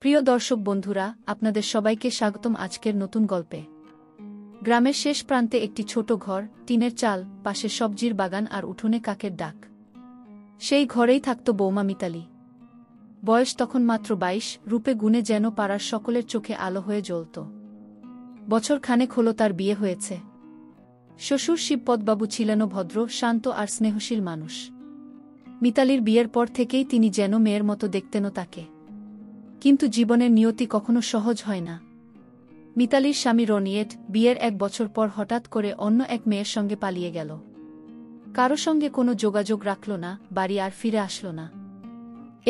প্রিয় দর্শক বন্ধুরা, আপনাদের সবাইকে স্বাগতম আজকের নতুন গল্পে। গ্রামের শেষ প্রান্তে একটি ছোট ঘর, টিনের চাল, পাশে সবজির বাগান আর উঠোনে কাকের ডাক। সেই ঘরেই থাকত বৌমা মিতালি। বয়স তখন মাত্র 22, রূপে গুণে যেন পাড়ার সকলের চোখে আলো হয়ে জ্বলত। বছর খানেক হলো তার বিয়ে হয়েছে। শ্বশুর শিবপদবাবু ছিলেনও ভদ্র, শান্ত আর স্নেহশীল মানুষ। মিতালির বিয়ের পর থেকেই তিনি যেন মেয়ের মতো দেখতেনও তাকে। কিন্তু জীবনের নিয়তি কখনো সহজ হয় না। মিতালির স্বামী রনিয়েট বিয়ের 1 বছর পর হঠাৎ করে অন্য এক মেয়ের সঙ্গে পালিয়ে গেল। কারো সঙ্গে কোনো যোগাযোগ রাখল না, বাড়ি আর ফিরে আসল না।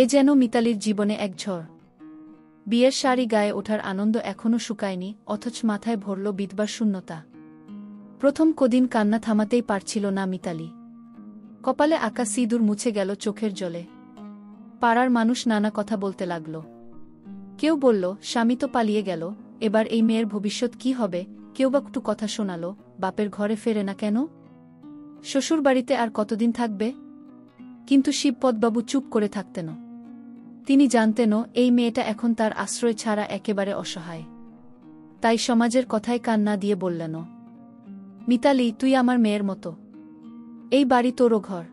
এ যেন মিতালির জীবনে এক ঝড়। বিয়ের শাড়ি গায়ে ওঠার আনন্দ এখনও শুকায়নি, অথচ মাথায় ভরল বিধবার শূন্যতা। প্রথম কদিন কান্না থামাতেই পারছিল না মিতালি। কপালে আঁকা সিঁদুর মুছে গেল চোখের জলে। পাড়ার মানুষ নানা কথা বলতে লাগল। কেউ বলল, স্বামী তো পালিয়ে গেল, এবার এই মেয়ের ভবিষ্যৎ কি হবে। কেউ বা একটু কথা শোনাল, বাপের ঘরে ফেরে না কেন, শ্বশুরবাড়িতে আর কতদিন থাকবে। কিন্তু শিবপদবাবু চুপ করে থাকতেন। তিনি জানতেন এই মেয়েটা এখন তার আশ্রয় ছাড়া একেবারে অসহায়। তাই সমাজের কথায় কান না দিয়ে বললেন, মিতালি, তুই আমার মেয়ের মতো, এই বাড়ি তোরও ঘর।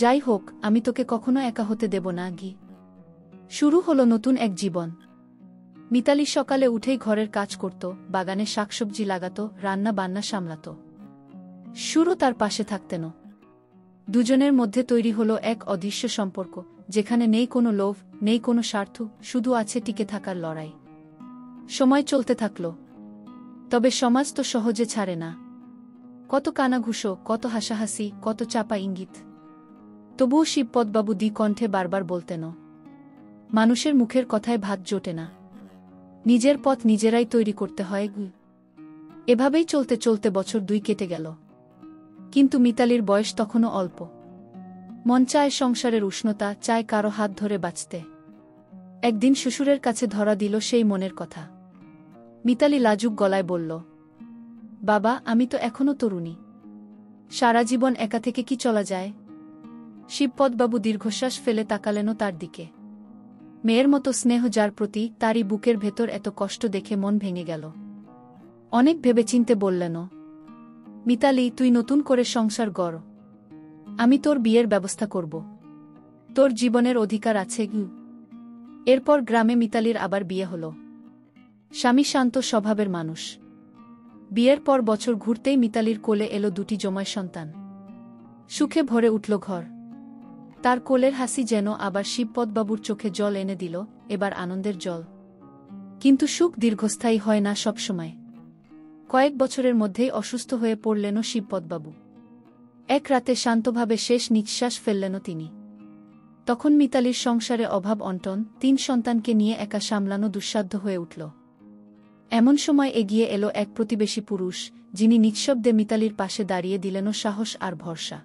যাই হোক, আমি তোকে কখনো একা হতে দেব না। শুরু হলো নতুন এক জীবন। মিতালি সকালে উঠেই ঘরের কাজ করত, বাগানে শাকসবজি লাগাত, রান্না বান্না সামলাত। সুরও তার পাশে থাকতেন। দুজনের মধ্যে তৈরি হলো এক অদৃশ্য সম্পর্ক, যেখানে নেই কোনো লোভ, নেই কোনো স্বার্থ, শুধু আছে টিকে থাকার লড়াই। সময় চলতে থাকল। তবে সমাজ তো সহজে ছাড়ে না। কত কানাঘুষো, কত হাসাহাসি, কত চাপা ইঙ্গিত। তবুও শিবপদবাবু কণ্ঠে বারবার বলতেন, মানুষের মুখের কথায় ভাত জোটে না, নিজের পথ নিজেরাই তৈরি করতে হয়। এভাবেই চলতে চলতে বছর 2 কেটে গেল। কিন্তু মিতালির বয়স তখনও অল্প। মন চায় সংসারের উষ্ণতা, চায় কারো হাত ধরে বাঁচতে। একদিন শ্বশুরের কাছে ধরা দিল সেই মনের কথা। মিতালি লাজুক গলায় বলল, বাবা, আমি তো এখনও তরুণী, সারা জীবন একা থেকে কি চলা যায়। শিবপদবাবু দীর্ঘশ্বাস ফেলে তাকালেন তার দিকে। মেয়ের মতো স্নেহ যার প্রতি, তারই বুকের ভেতর এত কষ্ট দেখে মন ভেঙে গেল। অনেক ভেবেচিন্তে বললেন, মিতালি, তুই নতুন করে সংসার গড়, আমি তোর বিয়ের ব্যবস্থা করব। তোর জীবনের অধিকার আছে। এরপর গ্রামে মিতালির আবার বিয়ে হল। স্বামী শান্ত স্বভাবের মানুষ। বিয়ের পর বছর ঘুরতেই মিতালির কোলে এলো 2টি জময় সন্তান। সুখে ভরে উঠল ঘর। তার কোলের হাসি যেন আবার শিবপদবাবুর চোখে জল এনে দিল, এবার আনন্দের জল। কিন্তু সুখ দীর্ঘস্থায়ী হয় না সবসময়। কয়েক বছরের মধ্যেই অসুস্থ হয়ে পড়লেন শিবপদবাবু। এক রাতে শান্তভাবে শেষ নিঃশ্বাস ফেললেন তিনি। তখন মিতালির সংসারে অভাব অনটন, 3 সন্তানকে নিয়ে একা সামলানো দুঃসাধ্য হয়ে উঠল। এমন সময় এগিয়ে এলো এক প্রতিবেশী পুরুষ, যিনি নিঃশব্দে মিতালির পাশে দাঁড়িয়ে দিলেন সাহস আর ভরসা।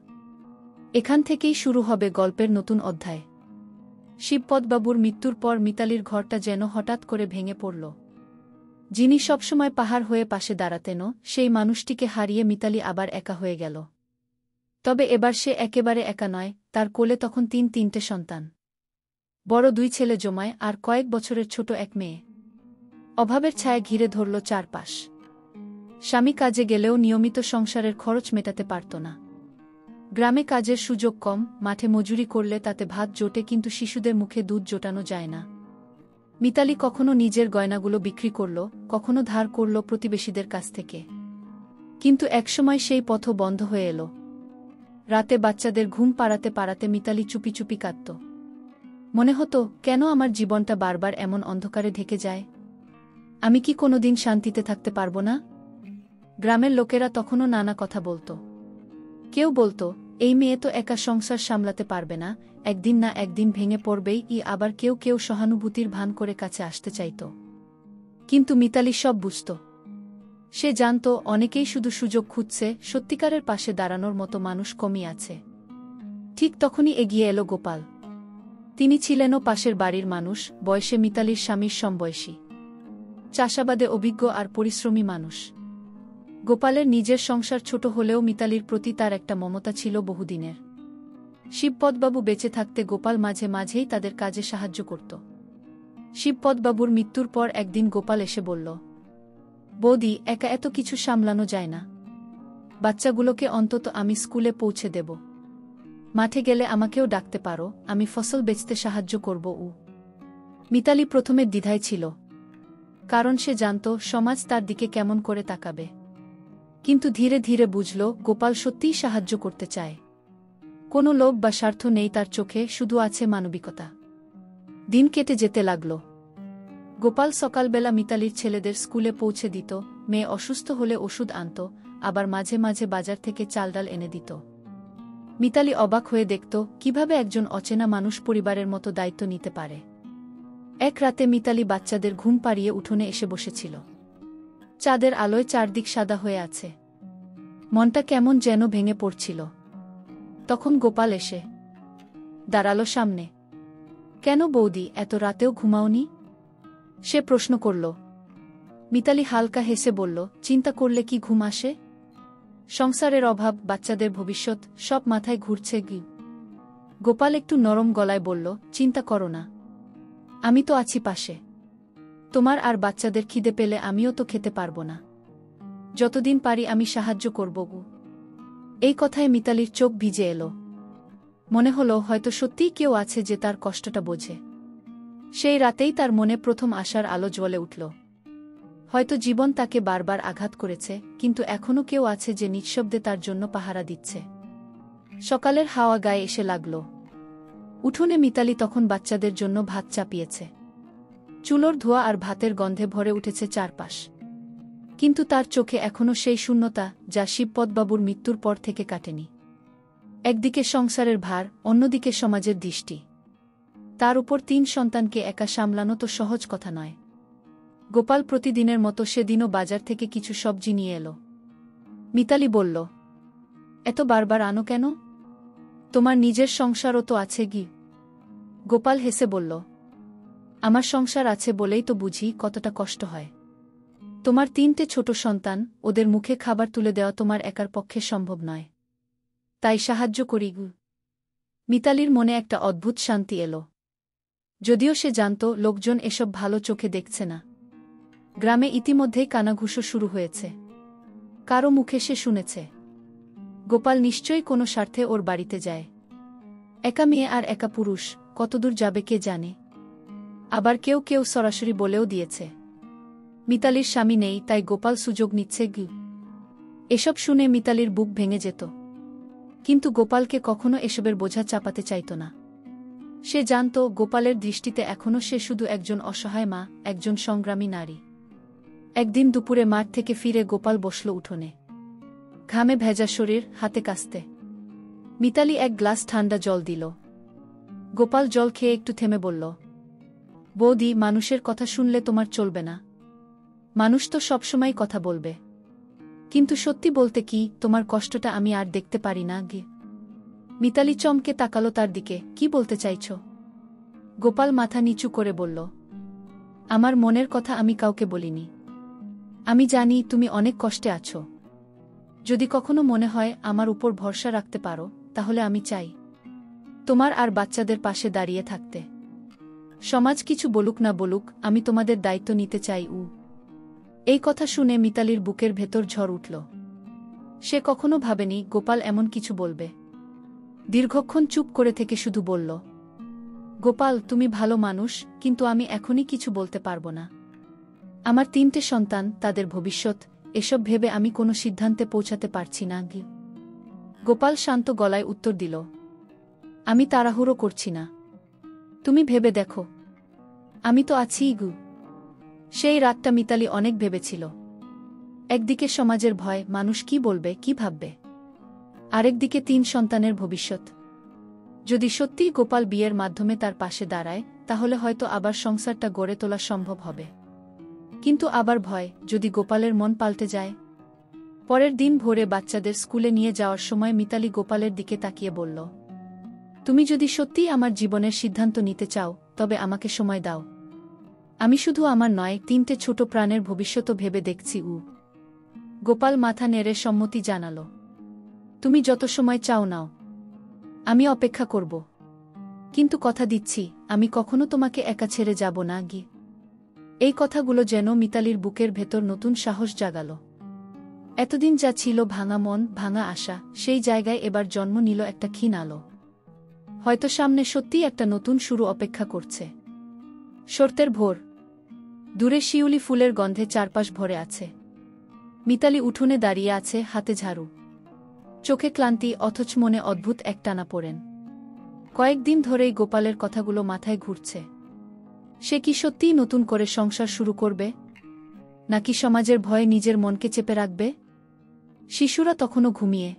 এখান থেকেই শুরু হবে গল্পের নতুন অধ্যায়। শিবপদবাবুর মৃত্যুর পর মিতালির ঘরটা যেন হঠাৎ করে ভেঙে পড়ল। যিনি সবসময় পাহাড় হয়ে পাশে দাঁড়াতেন, সেই মানুষটিকে হারিয়ে মিতালি আবার একা হয়ে গেল। তবে এবার সে একেবারে একা নয়, তার কোলে তখন 3টে সন্তান। বড় 2 ছেলে জমায় আর কয়েক বছরের ছোট এক মেয়ে। অভাবের ছায়া ঘিরে ধরল চারপাশ। স্বামী কাজে গেলেও নিয়মিত সংসারের খরচ মেটাতে পারত না। গ্রামে কাজের সুযোগ কম, মাঠে মজুরি করলে তাতে ভাত জোটে, কিন্তু শিশুদের মুখে দুধ জোটানো যায় না। মিতালি কখনো নিজের গয়নাগুলো বিক্রি করল, কখনো ধার করল প্রতিবেশীদের কাছ থেকে। কিন্তু একসময় সেই পথও বন্ধ হয়ে এলো। রাতে বাচ্চাদের ঘুম পাড়াতে পাড়াতে মিতালি চুপি চুপি কাঁদত। মনে হতো, কেন আমার জীবনটা বারবার এমন অন্ধকারে ঢেকে যায়। আমি কি কোনোদিন শান্তিতে থাকতে পারব না। গ্রামের লোকেরা তখনও নানা কথা বলত। কেউ বলতো, এই মেয়ে তো একা সংসার সামলাতে পারবে না, একদিন না একদিন ভেঙে পড়বেই। আবার কেউ কেউ সহানুভূতির ভান করে কাছে আসতে চাইত। কিন্তু মিতালি সব বুঝত। সে জানত অনেকেই শুধু সুযোগ খুঁজছে, সত্যিকারের পাশে দাঁড়ানোর মতো মানুষ কমই আছে। ঠিক তখনই এগিয়ে এলো গোপাল। তিনি ছিলেনও পাশের বাড়ির মানুষ, বয়সে মিতালির স্বামীর সমবয়সী। চাষাবাদে অভিজ্ঞ আর পরিশ্রমী মানুষ। গোপালের নিজের সংসার ছোট হলেও মিতালির প্রতি তার একটা মমতা ছিল বহুদিনের। শিবপদবাবু বেঁচে থাকতে গোপাল মাঝে মাঝেই তাদের কাজে সাহায্য করত। শিবপদবাবুর মৃত্যুর পর একদিন গোপাল এসে বলল, বৌদি, একা এত কিছু সামলানো যায় না। বাচ্চাগুলোকে অন্তত আমি স্কুলে পৌঁছে দেব। মাঠে গেলে আমাকেও ডাকতে পারো, আমি ফসল বেচতে সাহায্য করব। মিতালি প্রথমে দ্বিধায় ছিল, কারণ সে জানত সমাজ তার দিকে কেমন করে তাকাবে। কিন্তু ধীরে ধীরে বুঝল গোপাল সত্যিই সাহায্য করতে চায়। কোনো লোভ বা স্বার্থ নেই তার চোখে, শুধু আছে মানবিকতা। দিন কেটে যেতে লাগল। গোপাল সকালবেলা মিতালির ছেলেদের স্কুলে পৌঁছে দিত, মেয়ে অসুস্থ হলে ওষুধ আনত, আবার মাঝে মাঝে বাজার থেকে চাল ডাল এনে দিত। মিতালি অবাক হয়ে দেখত কিভাবে একজন অচেনা মানুষ পরিবারের মতো দায়িত্ব নিতে পারে। এক রাতে মিতালি বাচ্চাদের ঘুম পাড়িয়ে উঠোনে এসে বসেছিল। চাঁদের আলোয় চারদিক সাদা হয়ে আছে। মনটা কেমন যেন ভেঙে পড়ছিল। তখন গোপাল এসে দাঁড়ালো সামনে। কেন বৌদি, এত রাতেও ঘুমাওনি? সে প্রশ্ন করল। মিতালি হালকা হেসে বলল, চিন্তা করলে কি ঘুম আসে? সংসারের অভাব, বাচ্চাদের ভবিষ্যৎ, সব মাথায় ঘুরছে। গোপাল একটু নরম গলায় বলল, চিন্তা করো না, আমি তো আছি পাশে। তোমার আর বাচ্চাদের খিদে পেলে আমিও তো খেতে পারব না। যতদিন পারি আমি সাহায্য করব। এই কথায় মিতালির চোখ ভিজে এলো। মনে হলো হয়তো সত্যিই কেউ আছে যে তার কষ্টটা বোঝে। সেই রাতেই তার মনে প্রথম আশার আলো জ্বলে উঠল। হয়তো জীবন তাকে বারবার আঘাত করেছে, কিন্তু এখনও কেউ আছে যে নিঃশব্দে তার জন্য পাহারা দিচ্ছে। সকালের হাওয়া গায়ে এসে লাগল। উঠোনে মিতালি তখন বাচ্চাদের জন্য ভাত চাপিয়েছে। চুলোর ধোঁয়া আর ভাতের গন্ধে ভরে উঠেছে চারপাশ। কিন্তু তার চোখে এখনও সেই শূন্যতা যা শিবপদবাবুর মৃত্যুর পর থেকে কাটেনি। একদিকে সংসারের ভার, অন্যদিকে সমাজের দৃষ্টি। তার উপর 3 সন্তানকে একা সামলানো তো সহজ কথা নয়। গোপাল প্রতিদিনের মতো সেদিনও বাজার থেকে কিছু সবজি নিয়ে এলো। মিতালি বলল, এত বারবার আনো কেন? তোমার নিজের সংসারও তো আছে। গোপাল হেসে বলল, আমার সংসার আছে বলেই তো বুঝি কতটা কষ্ট হয়। তোমার 3টে ছোট সন্তান, ওদের মুখে খাবার তুলে দেওয়া তোমার একার পক্ষে সম্ভব নয়। তাই সাহায্য করি। মিতালির মনে একটা অদ্ভুত শান্তি এলো। যদিও সে জানত লোকজন এসব ভালো চোখে দেখছে না। গ্রামে ইতিমধ্যেই কানাঘুষো শুরু হয়েছে। কারো মুখে সে শুনেছে গোপাল নিশ্চয়ই কোনো স্বার্থে ওর বাড়িতে যায়। একা মেয়ে আর একা পুরুষ, কতদূর যাবে কে জানে। আবার কেউ কেউ সরাসরি বলেও দিয়েছে মিতালির স্বামী নেই, তাই গোপাল সুযোগ নিচ্ছে। এসব শুনে মিতালির বুক ভেঙে যেত। কিন্তু গোপালকে কখনো এসবের বোঝা চাপাতে চাইত না। সে জানত গোপালের দৃষ্টিতে এখনও সে শুধু একজন অসহায় মা, একজন সংগ্রামী নারী। একদিন দুপুরে মাঠ থেকে ফিরে গোপাল বসল উঠোনে। ঘামে ভেজা শরীর, হাতে কাস্তে। মিতালি এক গ্লাস ঠান্ডা জল দিল। গোপাল জল খেয়ে একটু থেমে বলল, বৌদি, মানুষের কথা শুনলে তোমার চলবে না। মানুষ তো সবসময় কথা বলবে, কিন্তু সত্যি বলতে কি, তোমার কষ্টটা আমি আর দেখতে পারি না। মিতালি চমকে তাকালো তার দিকে। কি বলতে চাইছ? গোপাল মাথা নিচু করে বলল, আমার মনের কথা আমি কাউকে বলিনি। আমি জানি তুমি অনেক কষ্টে আছো। যদি কখনো মনে হয় আমার উপর ভরসা রাখতে পারো, তাহলে আমি চাই তোমার আর বাচ্চাদের পাশে দাঁড়িয়ে থাকতে। সমাজ কিছু বলুক না বলুক, আমি তোমাদের দায়িত্ব নিতে চাই। এই কথা শুনে মিতালির বুকের ভেতর ঝড় উঠল। সে কখনো ভাবেনি গোপাল এমন কিছু বলবে। দীর্ঘক্ষণ চুপ করে থেকে শুধু বলল, গোপাল, তুমি ভালো মানুষ, কিন্তু আমি এখনই কিছু বলতে পারবো না। আমার 3টে সন্তান, তাদের ভবিষ্যৎ, এসব ভেবে আমি কোনো সিদ্ধান্তে পৌঁছাতে পারছি না। গোপাল শান্ত গলায় উত্তর দিল, আমি তাড়াহুড়ো করছি না। তুমি ভেবে দেখো, আমি তো আছি। সেই রাতটা মিতালি অনেক ভেবেছিল। একদিকে সমাজের ভয়, মানুষ কি বলবে, কি ভাববে। আরেকদিকে 3 সন্তানের ভবিষ্যৎ। যদি সত্যিই গোপাল বিয়ের মাধ্যমে তার পাশে দাঁড়ায়, তাহলে হয়তো আবার সংসারটা গড়ে তোলা সম্ভব হবে। কিন্তু আবার ভয়, যদি গোপালের মন পাল্টে যায়। পরের দিন ভোরে বাচ্চাদের স্কুলে নিয়ে যাওয়ার সময় মিতালি গোপালের দিকে তাকিয়ে বলল, তুমি যদি সত্যিই আমার জীবনের সিদ্ধান্ত নিতে চাও, তবে আমাকে সময় দাও। আমি শুধু আমার নয়, 3টে ছোট প্রাণের ভবিষ্যৎও ভেবে দেখছি। গোপাল মাথা নেড়ে সম্মতি জানালো, তুমি যত সময় চাও নাও, আমি অপেক্ষা করব। কিন্তু কথা দিচ্ছি আমি কখনো তোমাকে একা ছেড়ে যাব না গি। এই কথাগুলো যেন মিতালির বুকের ভেতর নতুন সাহস জাগাল। এতদিন যা ছিল ভাঙা মন, ভাঙা আশা, সেই জায়গায় এবার জন্ম নিল একটা ক্ষীণ আলো। হয়তো সামনে সত্যিই একটা নতুন শুরু অপেক্ষা করছে। শরতের ভোর, দূরে শিউলি ফুলের গন্ধে চারপাশ ভরে আছে। মিতালি উঠোনে দাঁড়িয়ে আছে, হাতে ঝাড়ু, চোখে ক্লান্তি, অথচ মনে অদ্ভুত এক টানাপোড়েন। কয়েকদিন ধরেই গোপালের কথাগুলো মাথায় ঘুরছে। সে কি সত্যিই নতুন করে সংসার শুরু করবে, নাকি সমাজের ভয়ে নিজের মনকে চেপে রাখবে? শিশুরা তখনও ঘুমিয়ে।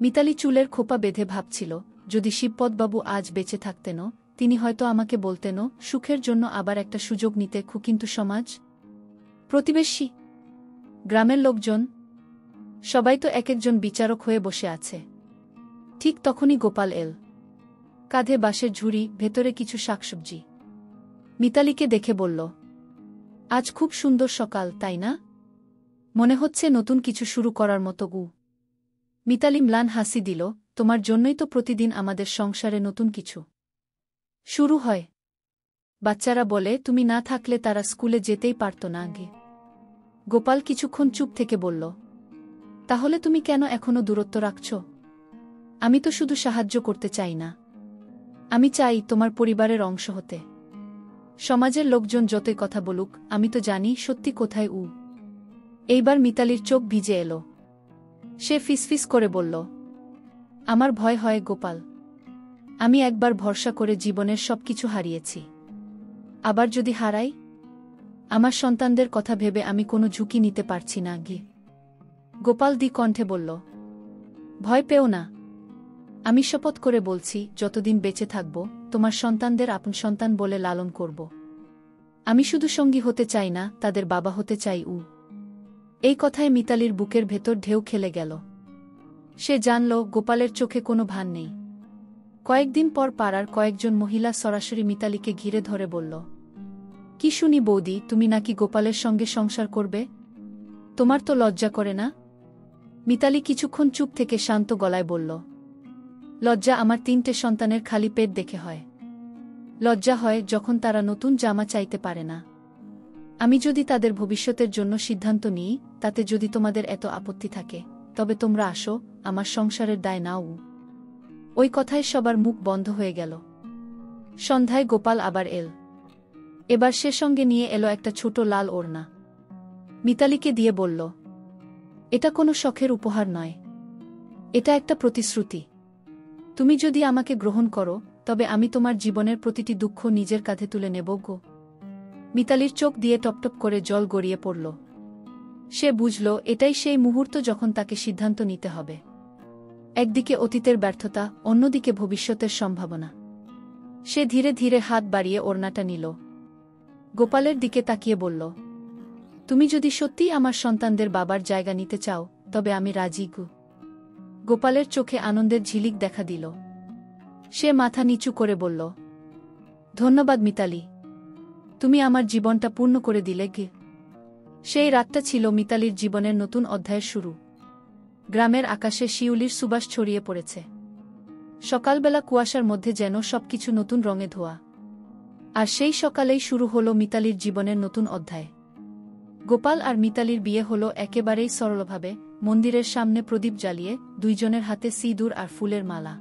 মিতালি চুলের খোপা বেঁধে ভাবছিল, যদি শিবপদবাবু আজ বেঁচে থাকতেন, তিনি হয়তো আমাকে বলতেন সুখের জন্য আবার একটা সুযোগ নিতে। কিন্তু সমাজ, প্রতিবেশী, গ্রামের লোকজন, সবাই তো এক একজন বিচারক হয়ে বসে আছে। ঠিক তখনই গোপাল এল, কাঁধে বাঁশের ঝুড়ি, ভেতরে কিছু শাকসবজি। মিতালিকে দেখে বলল, আজ খুব সুন্দর সকাল, তাই না? মনে হচ্ছে নতুন কিছু শুরু করার মতো গু। মিতালি ম্লান হাসি দিল, তোমার জন্যই তো প্রতিদিন আমাদের সংসারে নতুন কিছু শুরু হয়। বাচ্চারা বলে তুমি না থাকলে তারা স্কুলে যেতেই পারত না আগে। গোপাল কিছুক্ষণ চুপ থেকে বলল, তাহলে তুমি কেন এখনো দূরত্ব রাখছ? আমি তো শুধু সাহায্য করতে চাই না, আমি চাই তোমার পরিবারের অংশ হতে। সমাজের লোকজন যতই কথা বলুক, আমি তো জানি সত্যি কোথায়। এইবার মিতালির চোখ ভিজে এলো। সে ফিসফিস করে বলল, আমার ভয় হয় গোপাল। আমি একবার ভরসা করে জীবনের সবকিছু হারিয়েছি, আবার যদি হারাই? আমার সন্তানদের কথা ভেবে আমি কোনো ঝুঁকি নিতে পারছি না গি। গোপাল কণ্ঠে বলল, ভয় পেও না। আমি শপথ করে বলছি, যতদিন বেঁচে থাকব তোমার সন্তানদের আপন সন্তান বলে লালন করব। আমি শুধু সঙ্গী হতে চাই না, তাদের বাবা হতে চাই। এই কথায় মিতালির বুকের ভেতর ঢেউ খেলে গেল। সে জানল গোপালের চোখে কোনো ভান নেই। কয়েকদিন পর পাড়ার কয়েকজন মহিলা সরাসরি মিতালিকে ঘিরে ধরে বলল, কি শুনি বৌদি, তুমি নাকি গোপালের সঙ্গে সংসার করবে? তোমার তো লজ্জা করে না? মিতালি কিছুক্ষণ চুপ থেকে শান্ত গলায় বলল, লজ্জা আমার 3টে সন্তানের খালি পেট দেখে হয়। লজ্জা হয় যখন তারা নতুন জামা চাইতে পারে না। আমি যদি তাদের ভবিষ্যতের জন্য সিদ্ধান্ত নিই, তাতে যদি তোমাদের এত আপত্তি থাকে, তবে তোমরা আসো, আমার সংসারের দায় নাও। ওই কথায় সবার মুখ বন্ধ হয়ে গেল। সন্ধ্যায় গোপাল আবার এল। এবার সে সঙ্গে নিয়ে এলো একটা ছোট লাল ওড়না। মিতালিকে দিয়ে বলল, এটা কোনো শখের উপহার নয়, এটা একটা প্রতিশ্রুতি। তুমি যদি আমাকে গ্রহণ করো, তবে আমি তোমার জীবনের প্রতিটি দুঃখ নিজের কাঁধে তুলে নেব গো। মিতালির চোখ দিয়ে টপটপ করে জল গড়িয়ে পড়ল। সে বুঝল এটাই সেই মুহূর্ত যখন তাকে সিদ্ধান্ত নিতে হবে। একদিকে অতীতের ব্যর্থতা, অন্যদিকে ভবিষ্যতের সম্ভাবনা। সে ধীরে ধীরে হাত বাড়িয়ে ওড়নাটা নিল। গোপালের দিকে তাকিয়ে বলল, তুমি যদি সত্যিই আমার সন্তানদের বাবার জায়গা নিতে চাও, তবে আমি রাজি গু। গোপালের চোখে আনন্দের ঝিলিক দেখা দিল। সে মাথা নিচু করে বলল, ধন্যবাদ মিতালি, তুমি আমার জীবনটা পূর্ণ করে দিলে গে। সেই রাতটা ছিল মিতালির জীবনের নতুন অধ্যায়ের শুরু। গ্রামের আকাশে শিউলির সুবাস ছড়িয়ে পড়েছে। সকালবেলা কুয়াশার মধ্যে যেন সবকিছু নতুন রঙে ধোয়া। আর সেই সকালেই শুরু হলো মিতালির জীবনের নতুন অধ্যায়। গোপাল আর মিতালির বিয়ে হলো একেবারেই সরলভাবে, মন্দিরের সামনে প্রদীপ জ্বালিয়ে, দুইজনের হাতে সিঁদুর আর ফুলের মালা।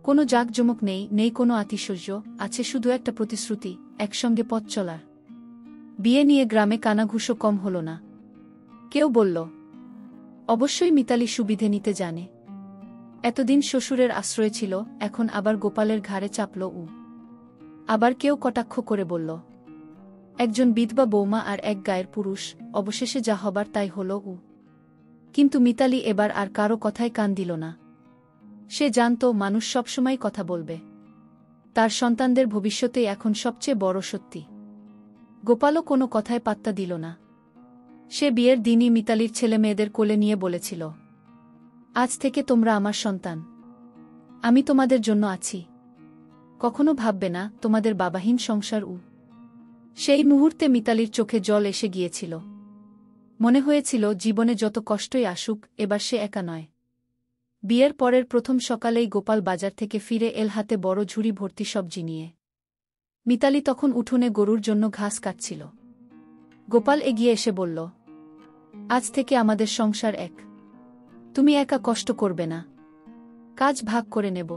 কোনো জাঁকজমক নেই, নেই কোনো আতিশয্য, আছে শুধু একটা প্রতিশ্রুতি, একসঙ্গে পথ চলার। বিয়ে নিয়ে গ্রামে কানাঘুষো কম হল না। কেউ বলল, অবশ্যই মিতালি সুবিধে নিতে জানে। এতদিন শ্বশুরের আশ্রয় ছিল, এখন আবার গোপালের ঘাড়ে চাপল। আবার কেউ কটাক্ষ করে বলল, একজন বিধবা বৌমা আর এক গায়ের পুরুষ, অবশেষে যা হবার তাই হল। কিন্তু মিতালি এবার আর কারো কথায় কান দিল না। সে জানত মানুষ সবসময় কথা বলবে। তার সন্তানদের ভবিষ্যতেই এখন সবচেয়ে বড় সত্যি। গোপালও কোনো কথায় পাত্তা দিল না। সে বিয়ের দিনই মিতালির ছেলে মেয়েদের কোলে নিয়ে বলেছিল, আজ থেকে তোমরা আমার সন্তান, আমি তোমাদের জন্য আছি। কখনো ভাববে না তোমাদের বাবাহীন সংসার। সেই মুহূর্তে মিতালির চোখে জল এসে গিয়েছিল। মনে হয়েছিল জীবনে যত কষ্টই আসুক, এবার সে একা নয়। বিয়ের পরের প্রথম সকালেই গোপাল বাজার থেকে ফিরে এল হাতে বড় ঝুড়ি ভর্তি সবজি নিয়ে। মিতালি তখন উঠোনে গরুর জন্য ঘাস কাটছিল। গোপাল এগিয়ে এসে বলল, আজ থেকে আমাদের সংসার এক। তুমি একা কষ্ট করবে না, কাজ ভাগ করে নেব।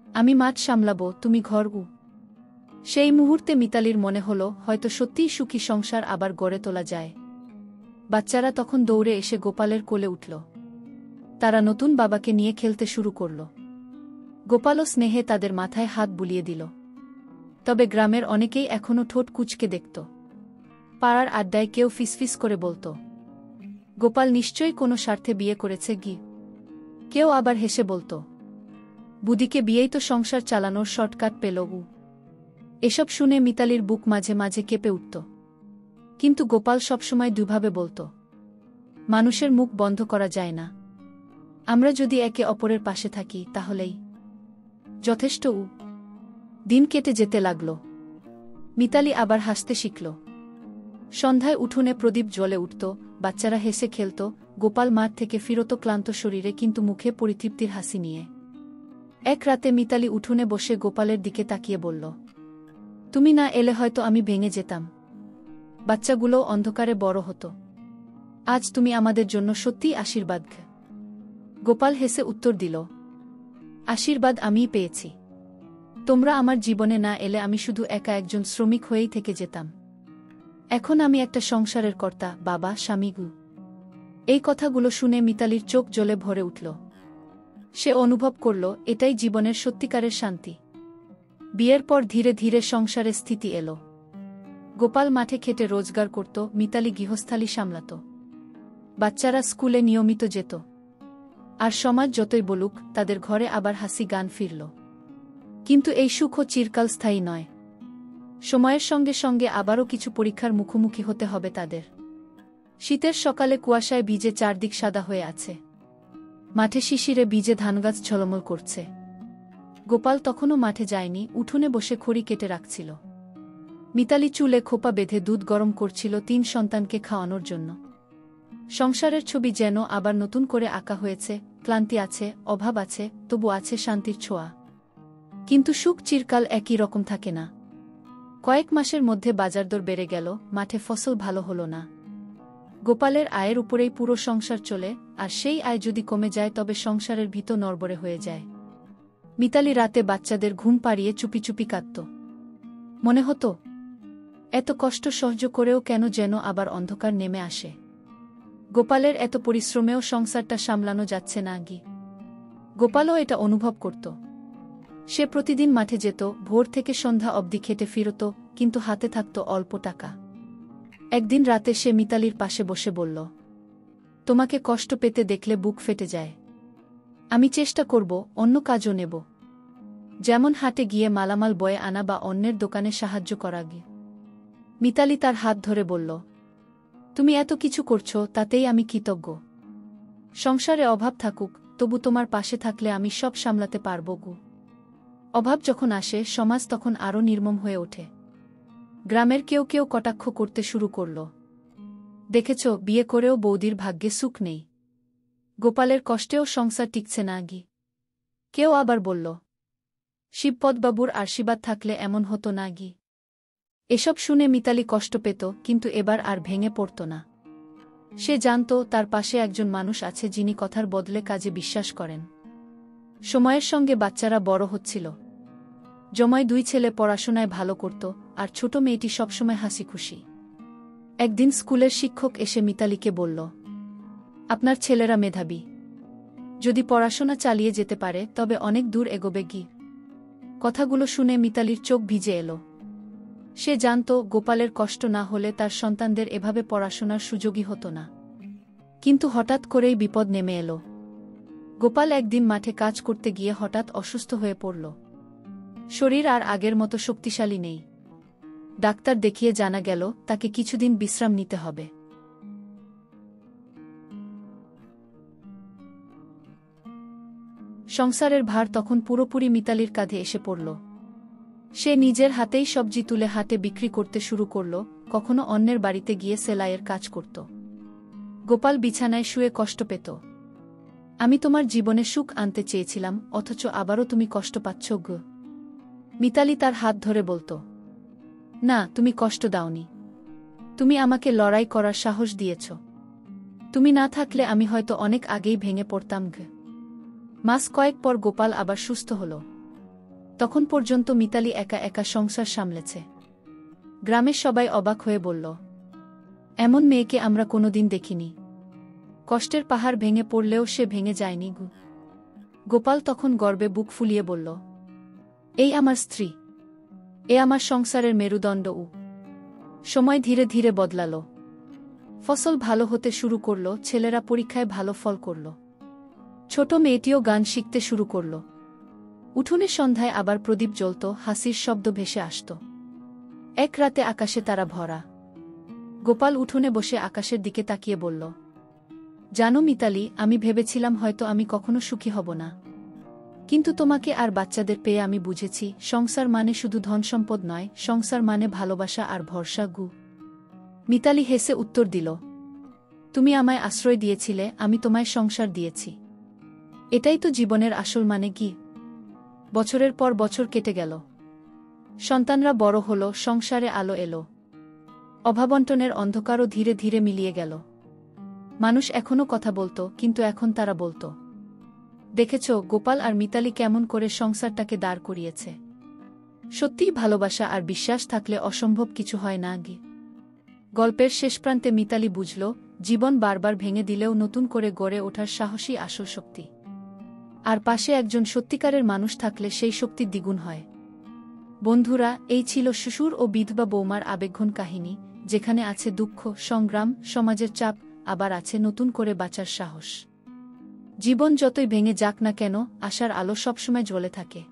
আমি মাঠ সামলাব, তুমি ঘর। সেই মুহূর্তে মিতালির মনে হল হয়তো সত্যিই সুখী সংসার আবার গড়ে তোলা যায়। বাচ্চারা তখন দৌড়ে এসে গোপালের কোলে উঠল। তারা নতুন বাবাকে নিয়ে খেলতে শুরু করল। গোপালও স্নেহে তাদের মাথায় হাত বুলিয়ে দিল। তবে গ্রামের অনেকেই এখনও ঠোঁট কুঁচকে দেখত। পাড়ার আড্ডায় কেউ ফিসফিস করে বলত, গোপাল নিশ্চয়ই কোনো স্বার্থে বিয়ে করেছে গি। কেউ আবার হেসে বলত, বুদিকে বিয়েই তো সংসার চালানোর শর্টকাট পেল। এসব শুনে মিতালির বুক মাঝে মাঝে কেঁপে উঠত। কিন্তু গোপাল সবসময় দুভাবে বলত, মানুষের মুখ বন্ধ করা যায় না। আমরা যদি একে অপরের পাশে থাকি তাহলেই যথেষ্ট। দিন কেটে যেতে লাগল। মিতালি আবার হাসতে শিখল। সন্ধ্যায় উঠোনে প্রদীপ জ্বলে উঠত, বাচ্চারা হেসে খেলত। গোপাল মাঠ থেকে ফিরত ক্লান্ত শরীরে কিন্তু মুখে পরিতৃপ্তির হাসি নিয়ে। এক রাতে মিতালি উঠোনে বসে গোপালের দিকে তাকিয়ে বলল, তুমি না এলে হয়তো আমি ভেঙে যেতাম, বাচ্চাগুলোও অন্ধকারে বড় হতো। আজ তুমি আমাদের জন্য সত্যিই আশীর্বাদ। গোপাল হেসে উত্তর দিল, আশীর্বাদ আমিই পেয়েছি। তোমরা আমার জীবনে না এলে আমি শুধু একা একজন শ্রমিক হয়েই থেকে যেতাম। এখন আমি একটা সংসারের কর্তা, বাবা, স্বামী। এই কথাগুলো শুনে মিতালির চোখ জ্বলে ভরে উঠল। সে অনুভব করল এটাই জীবনের সত্যিকারের শান্তি। বিয়ের পর ধীরে ধীরে সংসারে স্থিতি এলো। গোপাল মাঠে খেটে রোজগার করত, মিতালি গৃহস্থালী সামলাত। বাচ্চারা স্কুলে নিয়মিত যেত। আর সমাজ যতই বলুক, তাদের ঘরে আবার হাসি গান ফিরল। কিন্তু এই সুখও চিরকাল স্থায়ী নয়। সময়ের সঙ্গে সঙ্গে আবারও কিছু পরীক্ষার মুখোমুখি হতে হবে তাদের। শীতের সকালে কুয়াশায় ভিজে চারদিক সাদা হয়ে আছে। মাঠে শিশিরে ভিজে ধানগাছ ঝলমল করছে। গোপাল তখনও মাঠে যায়নি, উঠোনে বসে খড়ি কেটে রাখছিল। মিতালি চুলে খোপা বেঁধে দুধ গরম করছিল 3 সন্তানকে খাওয়ানোর জন্য। সংসারের ছবি যেন আবার নতুন করে আঁকা হয়েছে। ক্লান্তি আছে, অভাব আছে, তবু আছে শান্তির ছোঁয়া। কিন্তু সুখ চিরকাল একই রকম থাকে না। কয়েক মাসের মধ্যে বাজারদর বেড়ে গেল, মাঠে ফসল ভালো হলো না। গোপালের আয়ের উপরেই পুরো সংসার চলে, আর সেই আয় যদি কমে যায় তবে সংসারের ভিত নড়বড়ে হয়ে যায়। মিতালি রাতে বাচ্চাদের ঘুম পাড়িয়ে চুপি চুপি কাঁদত। মনে হতো, এত কষ্ট সহ্য করেও কেন যেন আবার অন্ধকার নেমে আসে। গোপালের এত পরিশ্রমেও সংসারটা সামলানো যাচ্ছে না গি। গোপালও এটা অনুভব করত। সে প্রতিদিন মাঠে যেত, ভোর থেকে সন্ধ্যা অবধি খেটে ফিরত, কিন্তু হাতে থাকত অল্প টাকা। একদিন রাতে সে মিতালির পাশে বসে বলল, তোমাকে কষ্ট পেতে দেখলে বুক ফেটে যায়। আমি চেষ্টা করব, অন্য কাজও নেব, যেমন হাটে গিয়ে মালামাল বয়ে আনা বা অন্যের দোকানে সাহায্য করা। গিয়ে মিতালি তার হাত ধরে বলল, তুমি এত কিছু করছো, তাতেই আমি কৃতজ্ঞ। সংসারে অভাব থাকুক, তবু তোমার পাশে থাকলে আমি সব সামলাতে পারব গো। অভাব যখন আসে, সমাজ তখন আরও নির্মম হয়ে ওঠে। গ্রামের কেউ কেউ কটাক্ষ করতে শুরু করল, দেখেছ, বিয়ে করেও বৌদির ভাগ্যে সুখ নেই। গোপালের কষ্টেও সংসার টিকছে না গি। কেউ আবার বলল, শিবপদবাবুর আশীর্বাদ থাকলে এমন হতো না গি। এসব শুনে মিতালি কষ্ট পেত, কিন্তু এবার আর ভেঙে পড়ত না। সে জানত তার পাশে একজন মানুষ আছে যিনি কথার বদলে কাজে বিশ্বাস করেন। সময়ের সঙ্গে বাচ্চারা বড় হচ্ছিল। জমায় 2 ছেলে পড়াশোনায় ভালো করত, আর ছোট মেয়েটি সবসময় হাসি খুশি। একদিন স্কুলের শিক্ষক এসে মিতালিকে বলল, আপনার ছেলেরা মেধাবী, যদি পড়াশোনা চালিয়ে যেতে পারে তবে অনেক দূর এগোবে গি। কথাগুলো শুনে মিতালির চোখ ভিজে এলো। সে জানত গোপালের কষ্ট না হলে তার সন্তানদের এভাবে পড়াশোনার সুযোগই হতো না। কিন্তু হঠাৎ করেই বিপদ নেমে এলো। গোপাল একদিন মাঠে কাজ করতে গিয়ে হঠাৎ অসুস্থ হয়ে পড়ল। শরীর আর আগের মতো শক্তিশালী নেই। ডাক্তার দেখিয়ে জানা গেল তাকে কিছুদিন বিশ্রাম নিতে হবে। সংসারের ভার তখন পুরোপুরি মিতালির কাঁধে এসে পড়ল। সে নিজের হাতেই সবজি তুলে হাটে বিক্রি করতে শুরু করল, কখনো অন্যের বাড়িতে গিয়ে সেলাইয়ের কাজ করত। গোপাল বিছানায় শুয়ে কষ্ট পেত। আমি তোমার জীবনে সুখ আনতে চেয়েছিলাম, অথচ আবারও তুমি কষ্ট পাচ্ছ গো। মিতালি তার হাত ধরে বলতো, না, তুমি কষ্ট দাওনি। তুমি আমাকে লড়াই করার সাহস দিয়েছ। তুমি না থাকলে আমি হয়তো অনেক আগেই ভেঙে পড়তাম গে। মাস কয়েক পর গোপাল আবার সুস্থ হল। তখন পর্যন্ত মিতালি একা একা সংসার সামলেছে। গ্রামের সবাই অবাক হয়ে বলল, এমন মেয়েকে আমরা কোনোদিন দেখিনি। কষ্টের পাহাড় ভেঙে পড়লেও সে ভেঙে যায়নি গু। গোপাল তখন গর্বে বুক ফুলিয়ে বলল, এই আমার স্ত্রী, এ আমার সংসারের মেরুদণ্ড। সময় ধীরে ধীরে বদলাল। ফসল ভালো হতে শুরু করল, ছেলেরা পরীক্ষায় ভালো ফল করল। ছোট মেয়েটিও গান শিখতে শুরু করল। উঠোনের সন্ধ্যায় আবার প্রদীপ জ্বলত, হাসির শব্দ ভেসে আসত। এক রাতে আকাশে তারা ভরা। গোপাল উঠোনে বসে আকাশের দিকে তাকিয়ে বলল, জানো মিতালি, আমি ভেবেছিলাম হয়তো আমি কখনো সুখী হব না। কিন্তু তোমাকে আর বাচ্চাদের পেয়ে আমি বুঝেছি, সংসার মানে শুধু ধনসম্পদ নয়, সংসার মানে ভালোবাসা আর ভরসা গু। মিতালি হেসে উত্তর দিল, তুমি আমায় আশ্রয় দিয়েছিলে, আমি তোমায় সংসার দিয়েছি। এটাই তো জীবনের আসল মানে কি। বছরের পর বছর কেটে গেল। সন্তানরা বড় হল, সংসারে আলো এলো। অভাবন্টনের অন্ধকারও ধীরে ধীরে মিলিয়ে গেল। মানুষ এখনও কথা বলতো, কিন্তু এখন তারা বলতো, দেখেছ গোপাল আর মিতালি কেমন করে সংসারটাকে দাঁড় করিয়েছে। সত্যিই ভালোবাসা আর বিশ্বাস থাকলে অসম্ভব কিছু হয় না গে। গল্পের শেষ প্রান্তে মিতালি বুঝল, জীবন বারবার ভেঙে দিলেও নতুন করে গড়ে ওঠার সাহসী আসল শক্তি। আর পাশে একজন সত্যিকারের মানুষ থাকলে সেই শক্তি দ্বিগুণ হয়। বন্ধুরা, এই ছিল শ্বশুর ও বিধবা বৌমার আবেগঘন কাহিনী, যেখানে আছে দুঃখ, সংগ্রাম, সমাজের চাপ, আবার আছে নতুন করে বাঁচার সাহস। জীবন যতই ভেঙে যাক না কেন, আশার আলো সবসময় জ্বলে থাকে।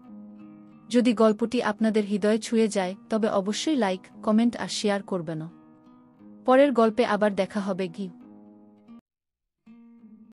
যদি গল্পটি আপনাদের হৃদয়ে ছুঁয়ে যায়, তবে অবশ্যই লাইক, কমেন্ট আর শেয়ার করবেন। পরের গল্পে আবার দেখা হবে গি।